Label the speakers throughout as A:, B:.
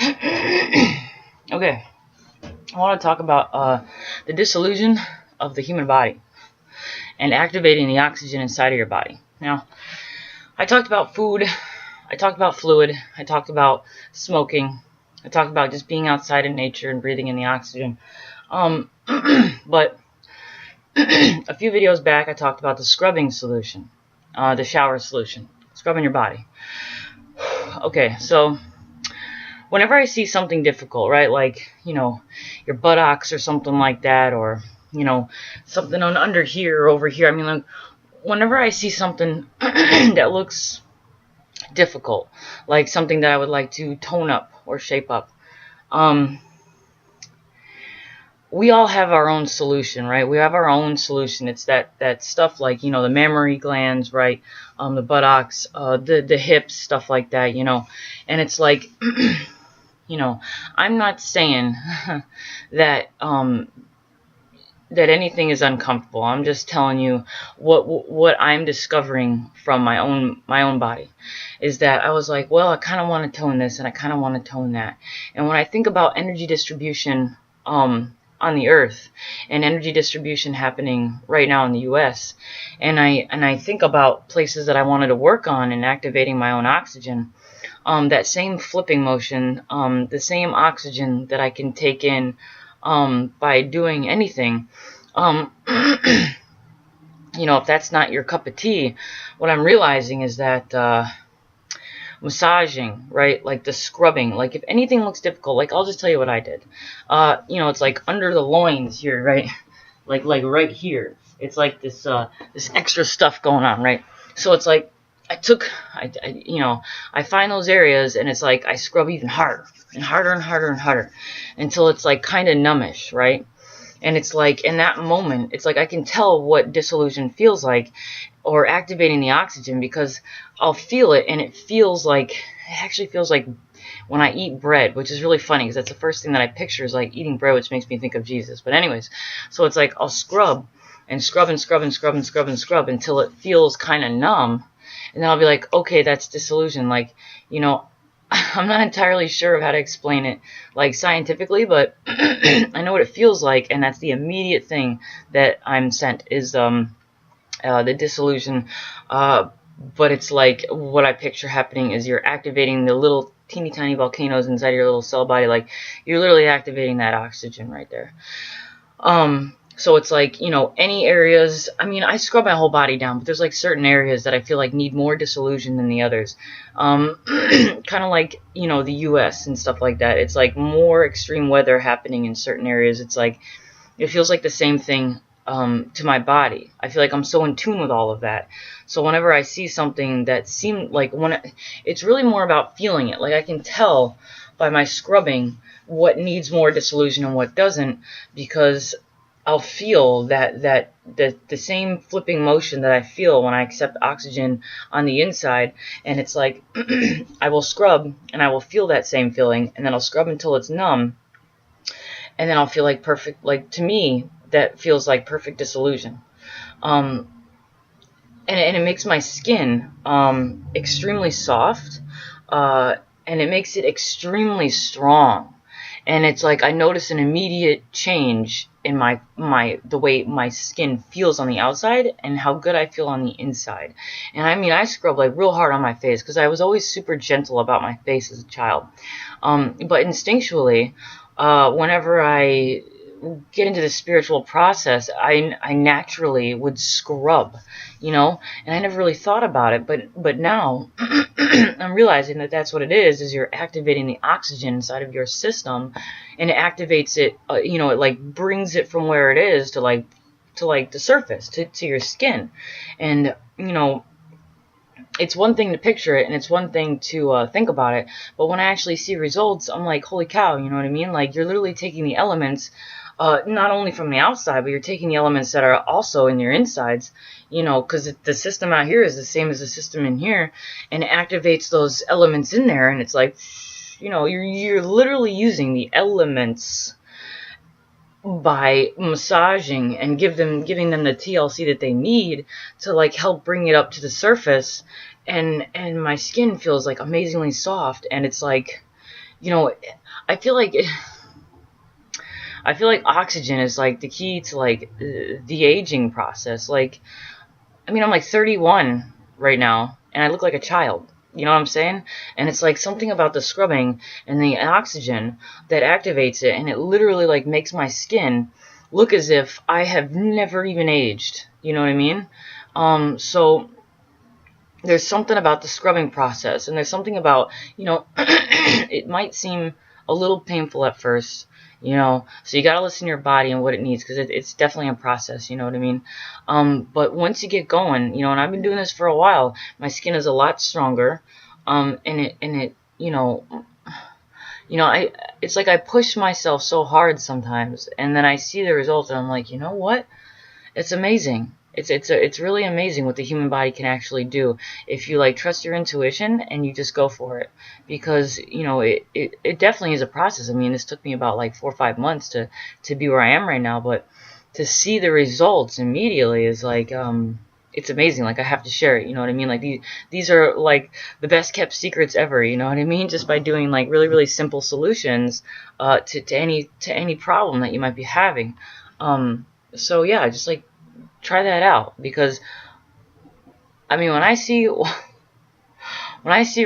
A: Okay, I want to talk about the dissolution of the human body and activating the oxygen inside of your body. Now, I talked about food, I talked about fluid, I talked about smoking, I talked about just being outside in nature and breathing in the oxygen. But a few videos back, I talked about the scrubbing solution, the shower solution, scrubbing your body. Okay, so whenever I see something difficult, right, like, your buttocks or something like that, or, something on under here or over here, I mean, like, whenever I see something that looks difficult, like something that I would like to tone up or shape up, we all have our own solution, right? We have our own solution. It's that stuff like, the mammary glands, right? The buttocks, the hips, stuff like that, and it's like, I'm not saying that that anything is uncomfortable. I'm just telling you what I'm discovering from my own body is that I was like, well, I kind of want to tone this and I kind of want to tone that. And when I think about energy distribution on the earth and energy distribution happening right now in the US, and I think about places that I wanted to work on and activating my own oxygen, that same flipping motion, the same oxygen that I can take in by doing anything, if that's not your cup of tea, what I'm realizing is that massaging, right, like the scrubbing, like if anything looks difficult, like I'll just tell you what I did. It's like under the loins here, right, like right here. It's like this extra stuff going on, right? So it's like I find those areas, and it's like I scrub even harder and harder and harder and harder until it's like kind of numbish, right? And it's like in that moment, it's like I can tell what dissolution feels like, or activating the oxygen, because I'll feel it, and it actually feels like when I eat bread, which is really funny because that's the first thing that I picture is like eating bread, which makes me think of Jesus. But anyways, so it's like I'll scrub and scrub and scrub and scrub and scrub and scrub until it feels kind of numb. And then I'll be like, okay, that's dissolution. Like, I'm not entirely sure of how to explain it, like, scientifically, but I know what it feels like, and that's the immediate thing that I'm sent is the dissolution. But it's like what I picture happening is you're activating the little teeny tiny volcanoes inside your little cell body. Like, you're literally activating that oxygen right there. So it's like, any areas, I mean, I scrub my whole body down, but there's like certain areas that I feel like need more dissolution than the others. Kind of like, the US and stuff like that. It's like more extreme weather happening in certain areas. It's like, it feels like the same thing to my body. I feel like I'm so in tune with all of that. So whenever I see something that seemed like, it's really more about feeling it. Like I can tell by my scrubbing what needs more dissolution and what doesn't, because I'll feel that the same flipping motion that I feel when I accept oxygen on the inside, and it's like I will scrub and I will feel that same feeling, and then I'll scrub until it's numb, and then I'll feel like perfect, like to me that feels like perfect dissolution. And it makes my skin extremely soft, and it makes it extremely strong. And it's like I notice an immediate change in the way my skin feels on the outside and how good I feel on the inside. And I mean, I scrub like real hard on my face because I was always super gentle about my face as a child. But instinctually, whenever I get into the spiritual process, I naturally would scrub, and I never really thought about it, but now I'm realizing that that's what it is you're activating the oxygen inside of your system, and it activates it, it like brings it from where it is to the surface, to your skin. And it's one thing to picture it, and it's one thing to think about it, but when I actually see results, I'm like, holy cow, you know what I mean? Like, you're literally taking the elements, not only from the outside, but you're taking the elements that are also in your insides, because the system out here is the same as the system in here, and it activates those elements in there, and it's like, you're literally using the elements by massaging and giving them the TLC that they need to like help bring it up to the surface, and my skin feels like amazingly soft, and it's like you know, I feel like I feel like oxygen is like the key to like the aging process. Like, I mean, I'm like 31 right now, and I look like a child. You know what I'm saying? And it's like something about the scrubbing and the oxygen that activates it, and it literally like makes my skin look as if I have never even aged. You know what I mean? So there's something about the scrubbing process, and there's something about, you know, it might seem a little painful at first, you know, so you got to listen to your body and what it needs, because it's definitely a process, you know what I mean? But once you get going, you know, and I've been doing this for a while, my skin is a lot stronger, and it, it's like I push myself so hard sometimes, and then I see the results, and I'm like, you know what? It's amazing. It's really amazing what the human body can actually do if you like trust your intuition and you just go for it. Because, you know, it definitely is a process. I mean, this took me about like 4 or 5 months to be where I am right now, but to see the results immediately is like it's amazing. Like, I have to share it, you know what I mean? Like, these are like the best kept secrets ever, you know what I mean? Just by doing like really, really simple solutions to any problem that you might be having. So yeah, just like try that out, because I mean, when I see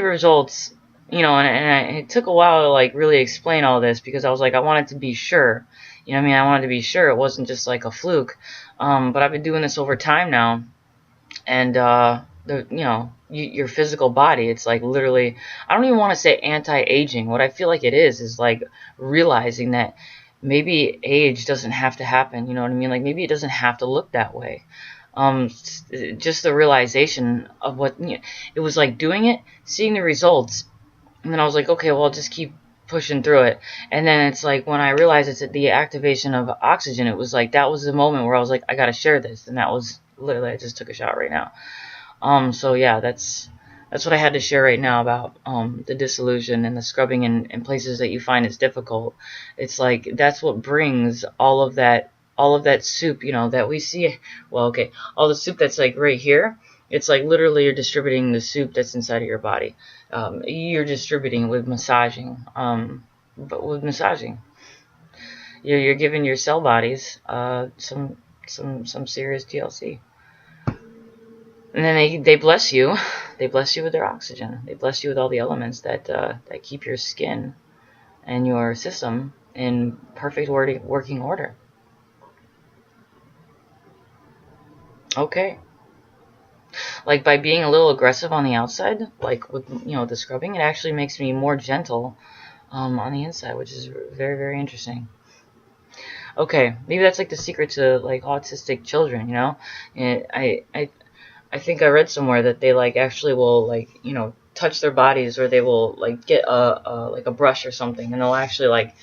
A: results, you know, and it took a while to like really explain all this, because I was like, I wanted to be sure, you know what I mean? I wanted to be sure it wasn't just like a fluke. But I've been doing this over time now, and your physical body, it's like literally, I don't even want to say anti-aging. What I feel like it is like realizing that maybe age doesn't have to happen, you know what I mean? Like, maybe it doesn't have to look that way. Just the realization of what, you know, it was like doing it, seeing the results, and then I was like, okay, well, I'll just keep pushing through it. And then it's like when I realized it's the activation of oxygen, it was like that was the moment where I was like, I gotta share this, and that was literally, I just took a shot right now. So yeah, that's what I had to share right now about the dissolution and the scrubbing in places that you find it's difficult. It's like that's what brings all of that soup, you know, that we see. Well, okay, all the soup that's like right here. It's like literally you're distributing the soup that's inside of your body. You're distributing with massaging. But with massaging, you're giving your cell bodies some serious TLC. And then they bless you. They bless you with their oxygen. They bless you with all the elements that keep your skin and your system in perfect working order. Okay. Like, by being a little aggressive on the outside, like with, you know, the scrubbing, it actually makes me more gentle on the inside, which is very, very interesting. Okay, maybe that's like the secret to like autistic children, you know? And I think I read somewhere that they like actually will like, you know, touch their bodies, or they will like get like a brush or something, and they'll actually like,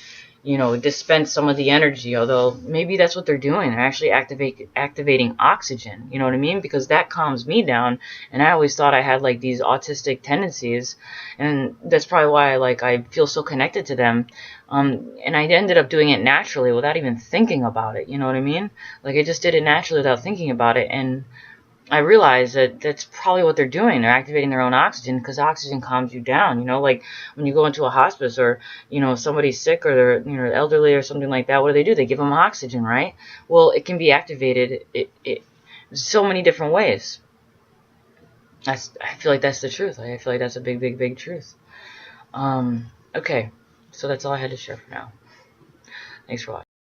A: you know, dispense some of the energy. Although maybe that's what they're doing. They're actually activating oxygen. You know what I mean? Because that calms me down, and I always thought I had like these autistic tendencies, and that's probably why I feel so connected to them. And I ended up doing it naturally without even thinking about it. You know what I mean? Like, I just did it naturally without thinking about it, and I realize that that's probably what they're doing. They're activating their own oxygen, because oxygen calms you down. You know, like when you go into a hospice, or, you know, somebody's sick, or they're, you know, elderly or something like that, what do? They give them oxygen, right? Well, it can be activated so many different ways. I feel like that's the truth. I feel like that's a big, big, big truth. Okay, so that's all I had to share for now. Thanks for watching.